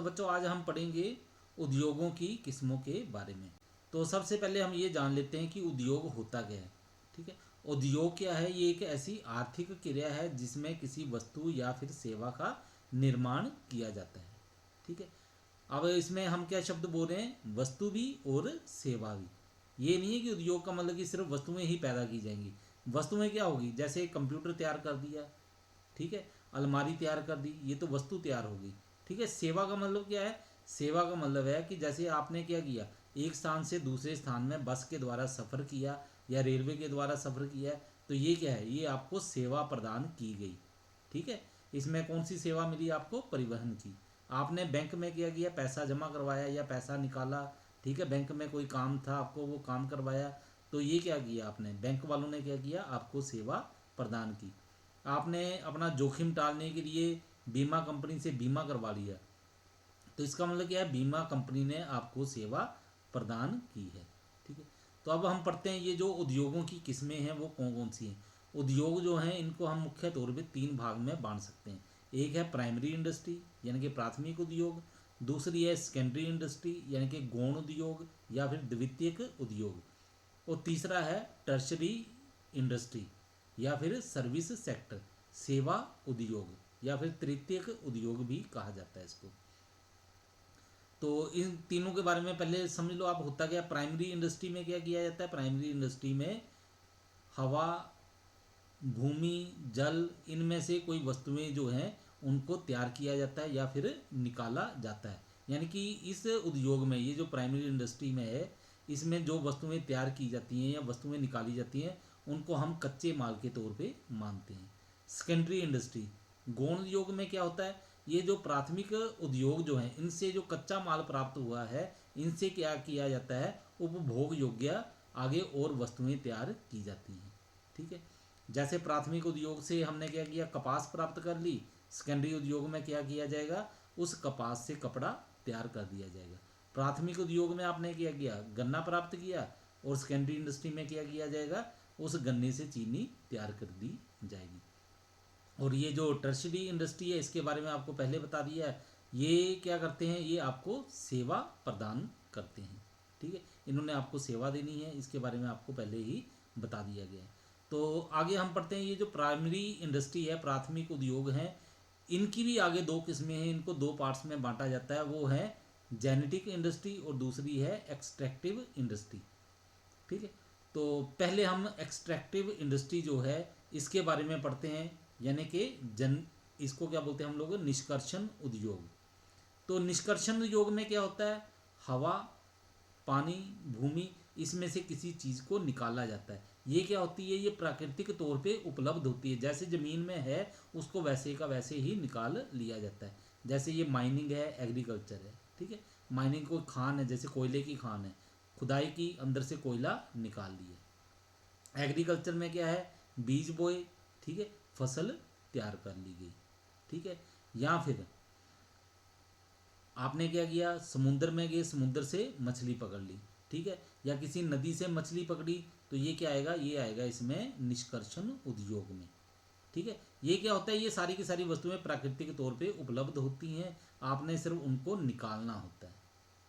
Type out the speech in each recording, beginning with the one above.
तो बच्चों आज हम पढ़ेंगे उद्योगों की किस्मों के बारे में। तो सबसे पहले हम ये जान लेते हैं कि उद्योग होता क्या है। ठीक है, उद्योग क्या है? ये एक ऐसी आर्थिक क्रिया है जिसमें किसी वस्तु या फिर सेवा का निर्माण किया जाता है। ठीक है, अब इसमें हम क्या शब्द बोल रहे हैं? वस्तु भी और सेवा भी। ये नहीं है कि उद्योग का मतलब कि सिर्फ वस्तुएं ही पैदा की जाएंगी। वस्तुएं क्या होगी? जैसे कंप्यूटर तैयार कर दिया, ठीक है, अलमारी तैयार कर दी, ये तो वस्तु तैयार होगी। ठीक है, सेवा का मतलब क्या है? सेवा का मतलब है कि जैसे आपने क्या किया, एक स्थान से दूसरे स्थान में बस के द्वारा सफ़र किया या रेलवे के द्वारा सफ़र किया, तो ये क्या है? ये आपको सेवा प्रदान की गई। ठीक है, इसमें कौन सी सेवा मिली आपको? परिवहन की। आपने बैंक में क्या किया? पैसा जमा करवाया या पैसा निकाला। ठीक है, बैंक में कोई काम था, आपको वो काम करवाया, तो ये क्या किया आपने? बैंक वालों ने क्या किया? आपको सेवा प्रदान की। आपने अपना जोखिम टालने के लिए बीमा कंपनी से बीमा करवा लिया, तो इसका मतलब क्या है? बीमा कंपनी ने आपको सेवा प्रदान की है। ठीक है, तो अब हम पढ़ते हैं ये जो उद्योगों की किस्में हैं वो कौन कौन सी हैं। उद्योग जो हैं इनको हम मुख्य तौर पे तीन भाग में बांट सकते हैं। एक है प्राइमरी इंडस्ट्री यानी कि प्राथमिक उद्योग, दूसरी है सेकेंडरी इंडस्ट्री यानी कि गौण उद्योग या फिर द्वितीयक उद्योग, और तीसरा है टर्शरी इंडस्ट्री या फिर सर्विस सेक्टर, सेवा उद्योग या फिर तृतीयक उद्योग भी कहा जाता है इसको। तो इन तीनों के बारे में पहले समझ लो आप होता क्या। प्राइमरी इंडस्ट्री में क्या किया जाता है? प्राइमरी इंडस्ट्री में हवा, भूमि, जल, इनमें से कोई वस्तुएं जो हैं उनको तैयार किया जाता है या फिर निकाला जाता है। यानी कि इस उद्योग में, ये जो प्राइमरी इंडस्ट्री में है, इसमें जो वस्तुएं तैयार की जाती हैं या वस्तुएं निकाली जाती हैं उनको हम कच्चे माल के तौर पे मानते हैं। सेकेंडरी इंडस्ट्री, गौण उद्योग में क्या होता है? ये जो प्राथमिक उद्योग जो हैं इनसे जो कच्चा माल प्राप्त हुआ है, इनसे क्या किया जाता है? उपभोग योग्य आगे और वस्तुएं तैयार की जाती हैं। ठीक है, जैसे प्राथमिक उद्योग से हमने क्या किया? कपास प्राप्त कर ली। सेकेंडरी उद्योग में क्या किया जाएगा? उस कपास से कपड़ा तैयार कर दिया जाएगा। प्राथमिक उद्योग में आपने क्या किया? गन्ना प्राप्त किया, और सेकेंडरी इंडस्ट्री में क्या किया जाएगा? उस गन्ने से चीनी तैयार कर दी जाएगी। और ये जो टर्शरी इंडस्ट्री है इसके बारे में आपको पहले बता दिया है। ये क्या करते हैं? ये आपको सेवा प्रदान करते हैं। ठीक है, इन्होंने आपको सेवा देनी है, इसके बारे में आपको पहले ही बता दिया गया है। तो आगे हम पढ़ते हैं। ये जो प्राइमरी इंडस्ट्री है, प्राथमिक उद्योग हैं, इनकी भी आगे दो किस्में हैं। इनको दो पार्ट्स में बांटा जाता है। वो है जेनेटिक इंडस्ट्री और दूसरी है एक्सट्रैक्टिव इंडस्ट्री। ठीक है, तो पहले हम एक्सट्रैक्टिव इंडस्ट्री जो है इसके बारे में पढ़ते हैं। यानी कि इसको क्या बोलते हैं हम लोग? निष्कर्षण उद्योग। तो निष्कर्षण उद्योग में क्या होता है? हवा, पानी, भूमि, इसमें से किसी चीज़ को निकाला जाता है। ये क्या होती है? ये प्राकृतिक तौर पे उपलब्ध होती है। जैसे ज़मीन में है उसको वैसे का वैसे ही निकाल लिया जाता है। जैसे ये माइनिंग है, एग्रीकल्चर है। ठीक है, माइनिंग कोई खान है, जैसे कोयले की खान है, खुदाई की, अंदर से कोयला निकाल लिया। एग्रीकल्चर में क्या है? बीज बोए, ठीक है, फसल तैयार कर ली गई। ठीक है, या फिर आपने क्या किया? समुद्र में गए, समुद्र से मछली पकड़ ली। ठीक है, या किसी नदी से मछली पकड़ी, तो ये क्या आएगा? ये आएगा इसमें निष्कर्षण उद्योग में। ठीक है, ये क्या होता है? ये सारी की सारी वस्तुएं प्राकृतिक तौर पे उपलब्ध होती हैं, आपने सिर्फ उनको निकालना होता है।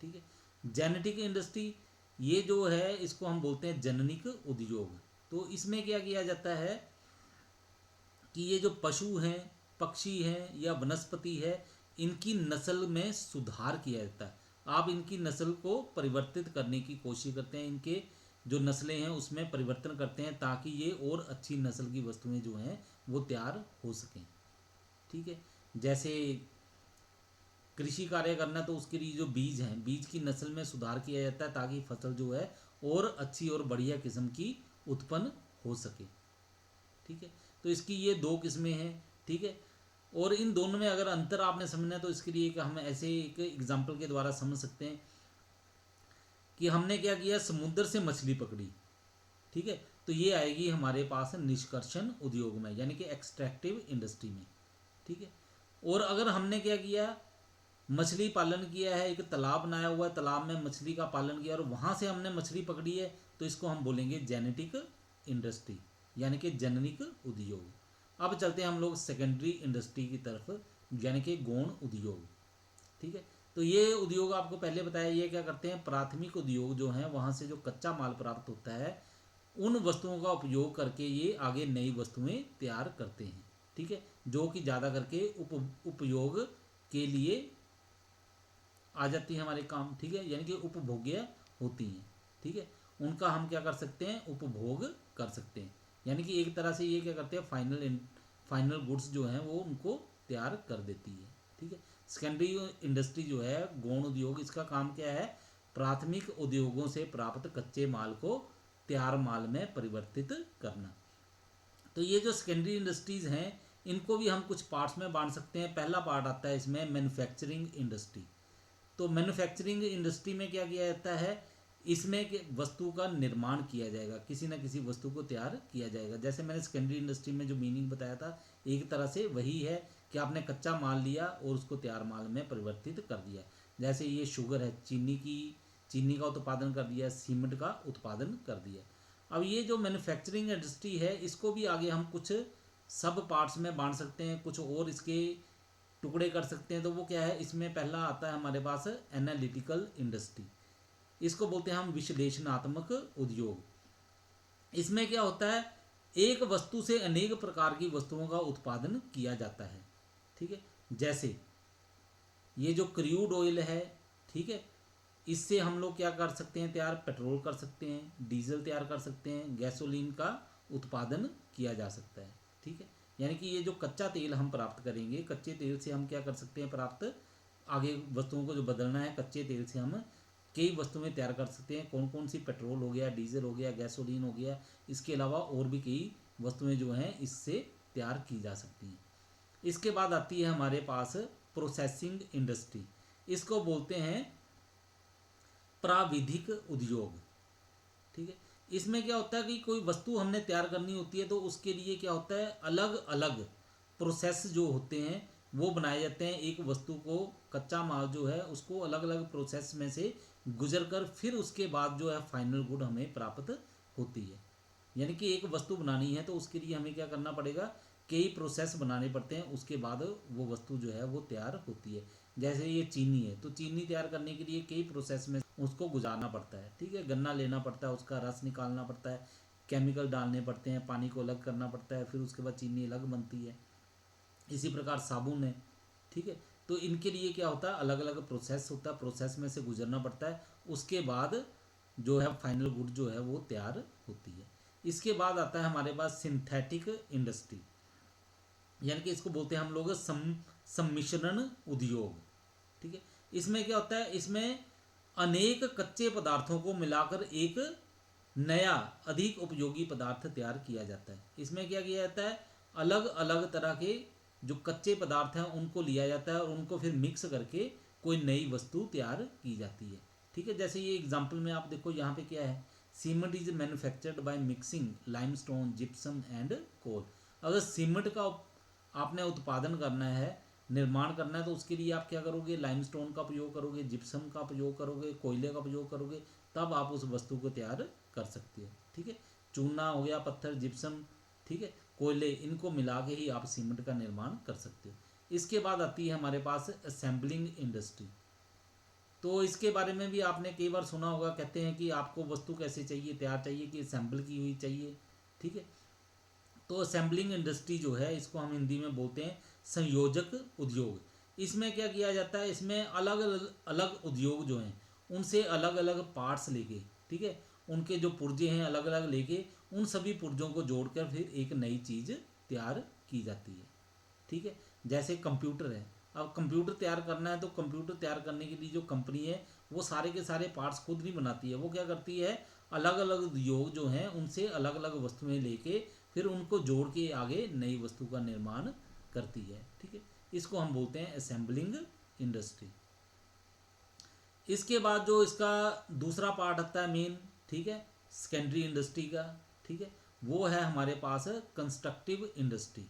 ठीक है, जेनेटिक इंडस्ट्री, ये जो है इसको हम बोलते हैं जननिक उद्योग। तो इसमें क्या किया जाता है कि ये जो पशु हैं, पक्षी हैं या वनस्पति है, इनकी नस्ल में सुधार किया जाता है। आप इनकी नस्ल को परिवर्तित करने की कोशिश करते हैं, इनके जो नस्लें हैं उसमें परिवर्तन करते हैं ताकि ये और अच्छी नस्ल की वस्तुएं जो हैं वो तैयार हो सकें। ठीक है, जैसे कृषि कार्य करना, तो उसके लिए जो बीज हैं, बीज की नस्ल में सुधार किया जाता है ताकि फसल जो है और अच्छी और बढ़िया किस्म की उत्पन्न हो सके। ठीक है, तो इसकी ये दो किस्में हैं। ठीक है, और इन दोनों में अगर अंतर आपने समझना है तो इसके लिए हम ऐसे एक एग्जाम्पल के द्वारा समझ सकते हैं कि हमने क्या किया? समुद्र से मछली पकड़ी। ठीक है, तो ये आएगी हमारे पास निष्कर्षण उद्योग में, यानी कि एक्सट्रैक्टिव इंडस्ट्री में। ठीक है, और अगर हमने क्या किया? मछली पालन किया है, एक तालाब बनाया हुआ है, तालाब में मछली का पालन किया और वहाँ से हमने मछली पकड़ी है, तो इसको हम बोलेंगे जेनेटिक इंडस्ट्री यानी कि जननिक उद्योग। अब चलते हैं हम लोग सेकेंडरी इंडस्ट्री की तरफ, यानी कि गौण उद्योग। ठीक है, तो ये उद्योग आपको पहले बताया, ये क्या करते हैं, प्राथमिक उद्योग जो हैं वहाँ से जो कच्चा माल प्राप्त होता है उन वस्तुओं का उपयोग करके ये आगे नई वस्तुएं तैयार करते हैं, ठीक है, जो कि ज़्यादा करके उपयोग के लिए आ जाती है हमारे काम, ठीक है, यानी कि उपभोग्य होती हैं, ठीक है, उनका हम क्या कर सकते हैं, उपभोग कर सकते हैं, यानी कि एक तरह से ये क्या करते हैं, फाइनल गुड्स जो हैं वो उनको तैयार कर देती है, ठीक है। सेकेंडरी इंडस्ट्री जो है, गौण उद्योग, इसका काम क्या है, प्राथमिक उद्योगों से प्राप्त कच्चे माल को तैयार माल में परिवर्तित करना। तो ये जो सेकेंडरी इंडस्ट्रीज हैं इनको भी हम कुछ पार्ट्स में बांट सकते हैं। पहला पार्ट आता है इसमें मैन्युफैक्चरिंग इंडस्ट्री। तो मैन्युफैक्चरिंग इंडस्ट्री में क्या किया जाता है, इसमें वस्तु का निर्माण किया जाएगा, किसी न किसी वस्तु को तैयार किया जाएगा। जैसे मैंने सेकेंडरी इंडस्ट्री में जो मीनिंग बताया था, एक तरह से वही है कि आपने कच्चा माल लिया और उसको तैयार माल में परिवर्तित कर दिया। जैसे ये शुगर है, चीनी का उत्पादन कर दिया, सीमेंट का उत्पादन कर दिया। अब ये जो मैन्युफैक्चरिंग इंडस्ट्री है इसको भी आगे हम कुछ सब पार्ट्स में बांट सकते हैं, कुछ और इसके टुकड़े कर सकते हैं। तो वो क्या है, इसमें पहला आता है हमारे पास एनालिटिकल इंडस्ट्री, इसको बोलते हैं हम विश्लेषणात्मक उद्योग। इसमें क्या होता है, एक वस्तु से अनेक प्रकार की वस्तुओं का उत्पादन किया जाता है, ठीक है। जैसे ये जो क्रूड ऑयल है, ठीक है, इससे हम लोग क्या कर सकते हैं, तैयार पेट्रोल कर सकते हैं, डीजल तैयार कर सकते हैं, गैसोलीन का उत्पादन किया जा सकता है, ठीक है। यानी कि ये जो कच्चा तेल हम प्राप्त करेंगे, कच्चे तेल से हम क्या कर सकते हैं प्राप्त, आगे वस्तुओं को जो बदलना है, कच्चे तेल से हम कई वस्तुएं तैयार कर सकते हैं। कौन कौन सी, पेट्रोल हो गया, डीजल हो गया, गैसोलीन हो गया, इसके अलावा और भी कई वस्तुएं जो हैं इससे तैयार की जा सकती हैं। इसके बाद आती है हमारे पास प्रोसेसिंग इंडस्ट्री, इसको बोलते हैं प्राविधिक उद्योग, ठीक है। इसमें क्या होता है कि कोई वस्तु हमने तैयार करनी होती है तो उसके लिए क्या होता है, अलग अलग प्रोसेस जो होते हैं वो बनाए जाते हैं। एक वस्तु को, कच्चा माल जो है उसको अलग अलग प्रोसेस में से गुजर कर फिर उसके बाद जो है फाइनल गुड हमें प्राप्त होती है। यानी कि एक वस्तु बनानी है तो उसके लिए हमें क्या करना पड़ेगा, कई प्रोसेस बनाने पड़ते हैं, उसके बाद वो वस्तु जो है वो तैयार होती है। जैसे ये चीनी है, तो चीनी तैयार करने के लिए कई प्रोसेस में उसको गुजारना पड़ता है, ठीक है। गन्ना लेना पड़ता है, उसका रस निकालना पड़ता है, केमिकल डालने पड़ते हैं, पानी को अलग करना पड़ता है, फिर उसके बाद चीनी अलग बनती है। इसी प्रकार साबुन है, ठीक है। तो इनके लिए क्या होता है, अलग अलग प्रोसेस होता है, प्रोसेस में से गुजरना पड़ता है, उसके बाद जो है फाइनल गुड जो है वो तैयार होती है। इसके बाद आता है हमारे पास सिंथेटिक इंडस्ट्री, यानी कि इसको बोलते हैं हम लोग सम्मिश्रण उद्योग, ठीक है। इसमें क्या होता है, इसमें अनेक कच्चे पदार्थों को मिलाकर एक नया अधिक उपयोगी पदार्थ तैयार किया जाता है। इसमें क्या किया जाता है, अलग अलग तरह के जो कच्चे पदार्थ हैं उनको लिया जाता है और उनको फिर मिक्स करके कोई नई वस्तु तैयार की जाती है, ठीक है। जैसे ये एग्जांपल में आप देखो, यहाँ पे क्या है, cement is manufactured by mixing limestone, gypsum and coal. अगर सीमेंट का आपने उत्पादन करना है, निर्माण करना है, तो उसके लिए आप क्या करोगे, लाइमस्टोन का उपयोग करोगे, जिप्सम का उपयोग करोगे, कोयले का उपयोग करोगे, तब आप उस वस्तु को तैयार कर सकते हो, ठीक है। चूना हो गया, पत्थर, जिप्सम, ठीक है, कोयले, इनको मिला के ही आप सीमेंट का निर्माण कर सकते हो। इसके बाद आती है हमारे पास असेंबलिंग इंडस्ट्री। तो इसके बारे में भी आपने कई बार सुना होगा, कहते हैं कि आपको वस्तु कैसे चाहिए, तैयार चाहिए कि असेंबल की हुई चाहिए, ठीक है। तो असेंबलिंग इंडस्ट्री जो है इसको हम हिंदी में बोलते हैं संयोजक उद्योग। इसमें क्या किया जाता है, इसमें अलग अलग उद्योग जो हैं उनसे अलग अलग पार्ट्स लेके, ठीक है, उनके जो पुर्जे हैं अलग अलग लेके उन सभी पुर्जों को जोड़कर फिर एक नई चीज़ तैयार की जाती है, ठीक है। जैसे कंप्यूटर है, अब कंप्यूटर तैयार करना है तो कंप्यूटर तैयार करने के लिए जो कंपनी है वो सारे के सारे पार्ट्स खुद नहीं बनाती है, वो क्या करती है, अलग अलग उद्योग जो हैं उनसे अलग अलग वस्तुएं लेके फिर उनको जोड़ के आगे नई वस्तु का निर्माण करती है, ठीक है। इसको हम बोलते हैं असेंबलिंग इंडस्ट्री। इसके बाद जो इसका दूसरा पार्ट आता है मेन, ठीक है, सेकेंडरी इंडस्ट्री का, ठीक है, वो है हमारे पास कंस्ट्रक्टिव इंडस्ट्री।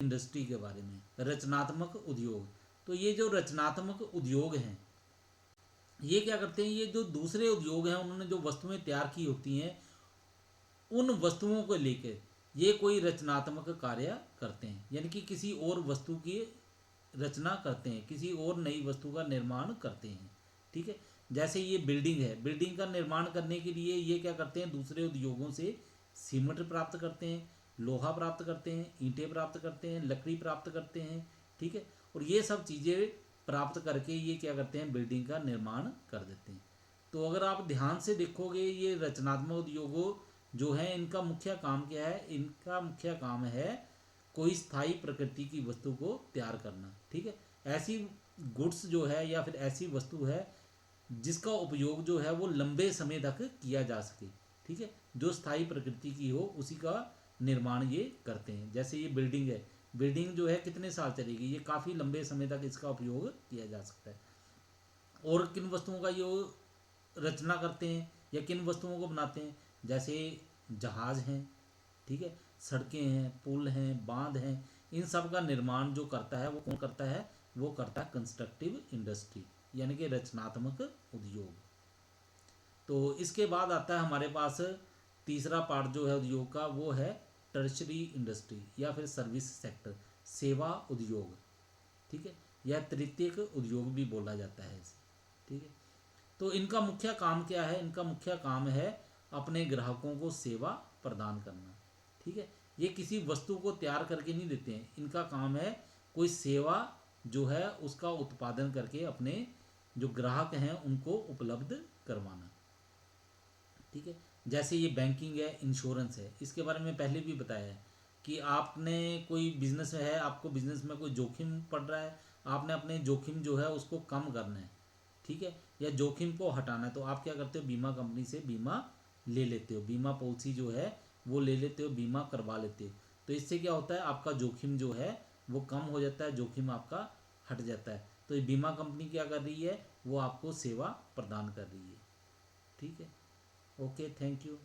इंडस्ट्री के बारे में, रचनात्मक उद्योग। तो ये जो रचनात्मक उद्योग हैं ये क्या करते हैं, ये जो दूसरे उद्योग हैं उन्होंने जो वस्तुएं तैयार की होती हैं उन वस्तुओं को लेकर ये कोई रचनात्मक कार्य करते हैं, यानी कि किसी और वस्तु की रचना करते हैं, किसी और नई वस्तु का निर्माण करते हैं। ठीक है, जैसे ये बिल्डिंग है, बिल्डिंग का निर्माण करने के लिए ये क्या करते हैं, दूसरे उद्योगों से सीमेंट प्राप्त करते हैं, लोहा प्राप्त करते हैं, ईंटें प्राप्त करते हैं, लकड़ी प्राप्त करते हैं। ठीक है, और ये सब चीज़ें प्राप्त करके ये क्या करते हैं, बिल्डिंग का निर्माण कर देते हैं। तो अगर आप ध्यान से देखोगे, ये रचनात्मक उद्योगों जो है, इनका मुख्य काम क्या है, इनका मुख्य काम है कोई स्थायी प्रकृति की वस्तु को तैयार करना। ठीक है, ऐसी गुड्स जो है या फिर ऐसी वस्तु है जिसका उपयोग जो है वो लंबे समय तक किया जा सके। ठीक है, जो स्थायी प्रकृति की हो उसी का निर्माण ये करते हैं। जैसे ये बिल्डिंग है, बिल्डिंग जो है कितने साल चलेगी, ये काफ़ी लंबे समय तक इसका उपयोग किया जा सकता है। और किन वस्तुओं का ये रचना करते हैं या किन वस्तुओं को बनाते हैं, जैसे जहाज हैं, ठीक है, सड़कें हैं, पुल हैं, बांध हैं, इन सब का निर्माण जो करता है वो कौन करता है, वो करता है कंस्ट्रक्टिव इंडस्ट्री, यानी कि रचनात्मक उद्योग। तो इसके बाद आता है हमारे पास तीसरा पार्ट जो है उद्योग का, वो है टर्शरी इंडस्ट्री या फिर सर्विस सेक्टर, सेवा उद्योग। ठीक है, या तृतीयक उद्योग भी बोला जाता है इसे। ठीक है, तो इनका मुख्य काम क्या है, इनका मुख्य काम है अपने ग्राहकों को सेवा प्रदान करना। ठीक है, ये किसी वस्तु को तैयार करके नहीं देते हैं, इनका काम है कोई सेवा जो है उसका उत्पादन करके अपने जो ग्राहक हैं उनको उपलब्ध करवाना। ठीक है, जैसे ये बैंकिंग है, इंश्योरेंस है, इसके बारे में पहले भी बताया है कि आपने कोई बिजनेस है, आपको बिजनेस में कोई जोखिम पड़ रहा है, आपने अपने जोखिम जो है उसको कम करना है। ठीक है, या जोखिम को हटाना है, तो आप क्या करते हो, बीमा कंपनी से बीमा ले लेते हो, बीमा पॉलिसी जो है वो ले लेते हो, बीमा करवा लेते हो। तो इससे क्या होता है, आपका जोखिम जो है वो कम हो जाता है, जोखिम आपका हट जाता है। तो ये बीमा कंपनी क्या कर रही है, वो आपको सेवा प्रदान कर रही है। ठीक है, ओके, थैंक यू।